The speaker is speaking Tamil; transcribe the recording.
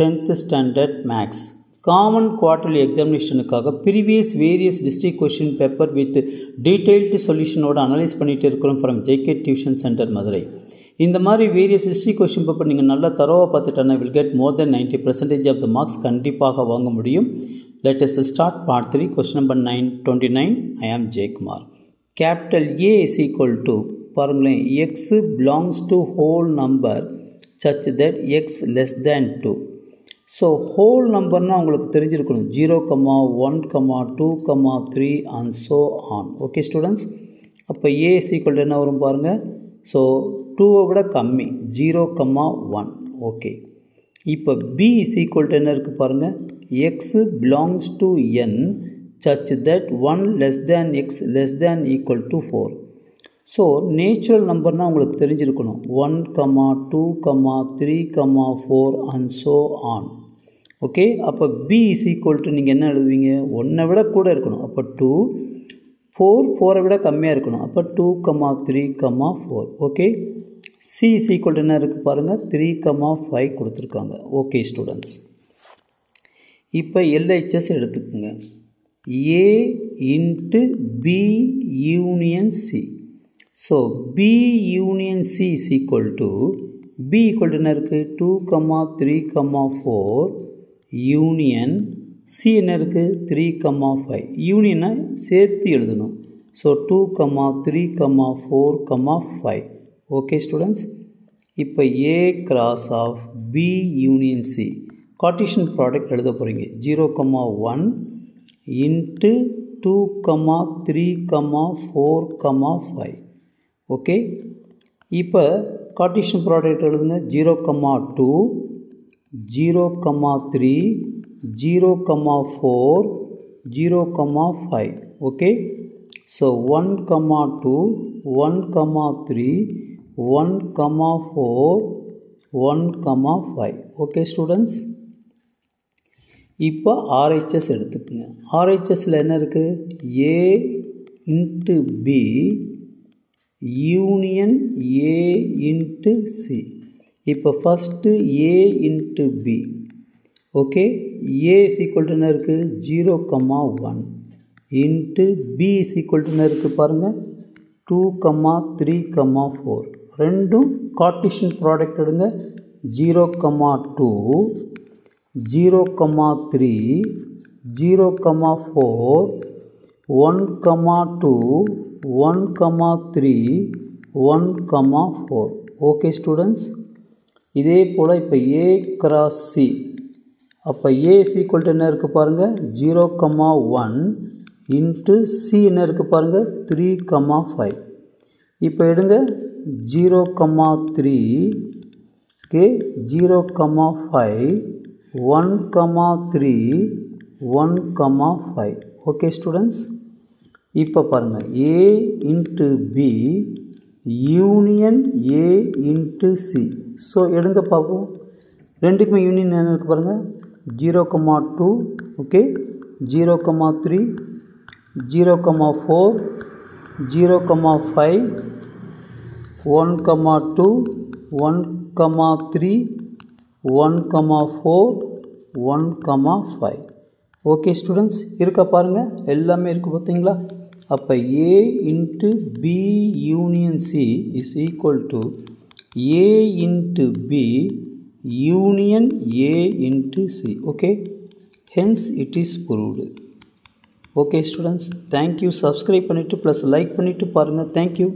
10th standard max common quarterly examinationக்காக previous various district question paper with detailed solution ஓட அனலைஸ் பண்ணிட்டு இருக்கிறோம் from JK Tuition Center Madurai. இந்த மாதிரி various district question paper நீங்கள் நல்லா தரோவா பார்த்துட்டா will get more than 90% of the marks கண்டிப்பாக வாங்க முடியும். Let us start part 3 question number 929. I am J Kumar. Capital A is equal to பாருங்களேன் x belongs to whole number such that x less than 2. So whole நம்பர்னால் உங்களுக்கு தெரிஞ்சிருக்கணும் 0, 1, 2, 3 and so on. Okay students, அப்போ ஏ சீக்வல் என்ன வரும் பாருங்கள். ஸோ 2 விட கம்மி 0, 1. ஓகே, இப்போ பி சீக்வல் என்ன இருக்குது பாருங்கள். X belongs to N such that 1 less than x less than equal to 4. So natural நம்பர்னால் உங்களுக்கு தெரிஞ்சிருக்கணும் 1, 2, 3, 4 and so on. ஓகே, அப்போ பி இஸ் ஈக்குவல் டு நீங்கள் என்ன எழுதுவீங்க, 1 விட கூட இருக்கணும். அப்போ 2, 4 விட கம்மியாக இருக்கணும். அப்போ 2, 3, 4. Okay, C is equal to என்ன இருக்குது பாருங்கள் 3, 5 கொடுத்துருக்காங்க. ஓகே ஸ்டூடெண்ட்ஸ், இப்போ எல்ஹெச்எஸ் எடுத்துக்கோங்க. A into B union C. So B union C is equal to B equal to என்ன இருக்குது 2, 3, 4 union C என்ன இருக்குது 3, 5. யூனியனை சேர்த்து எழுதணும். ஸோ 2, 3, 4, 5. ஓகே ஸ்டூடெண்ட்ஸ், இப்போ A cross of B union C Cartesian product எழுத போகிறீங்க. 0, 1 into 2, 3, 4, 5. ஓகே, இப்போ கார்ட்டீசியன் ப்ராடக்ட் எழுதுங்க. 0, 2, 0, 3, 0, 4, 0, 5. Okay, so 1, 2, 1, 3, 1, 4, 1, 5. ஓகே ஸ்டூடெண்ட்ஸ், இப்போ ஆர்ஹெச்எஸ் எடுத்துக்கோங்க. ஆர்ஹெச்எஸில் என்ன இருக்குது A into B union A into C. இப்போ first A into B. Okay, A equal to என்ன இருக்குது 0, 1 இன்ட்டு பி சீக்வல் டு என்ன இருக்குது பாருங்கள் 2, 3, 4. ரெண்டும் கார்ட்டீசியன் ப்ராடக்ட் எடுங்க. 0, 2, 0, 3, 0, 4, 1, 2, 1, 3, 1, 4. ஓகே ஸ்டூடெண்ட்ஸ், இதே போல் இப்போ ஏ கிராஸ் சி. அப்போ ஏ சீக்வல் டு என்ன இருக்குது பாருங்கள் 0, 1 இன்ட்டு சி என்ன இருக்குது பாருங்கள் 3, 5. இப்போ எடுங்க 0, 3, ஓகே 0, 5, 1, 3, 1, 5. ஓகே ஸ்டூடெண்ட்ஸ், இப்போ பாருங்கள் A into B union A into C. So எடுங்க பார்ப்போம். ரெண்டுக்குமே யூனியன் என்ன இருக்குது பாருங்கள் 0, 2, ஓகே 0, 3, 0, 4, 0, 5, 1, 2, 1, 3, 1, 4, 1, 5. ஓகே ஸ்டூடெண்ட்ஸ், இருக்கா பாருங்கள் எல்லாமே இருக்குது பார்த்தீங்களா. அப்போ A into B union C is equal to A into B union A into C. Okay, hence it is proved. Okay students, thank you. Subscribe பண்ணிவிட்டு ப்ளஸ் லைக் பண்ணிவிட்டு பாருங்கள். தேங்க்யூ.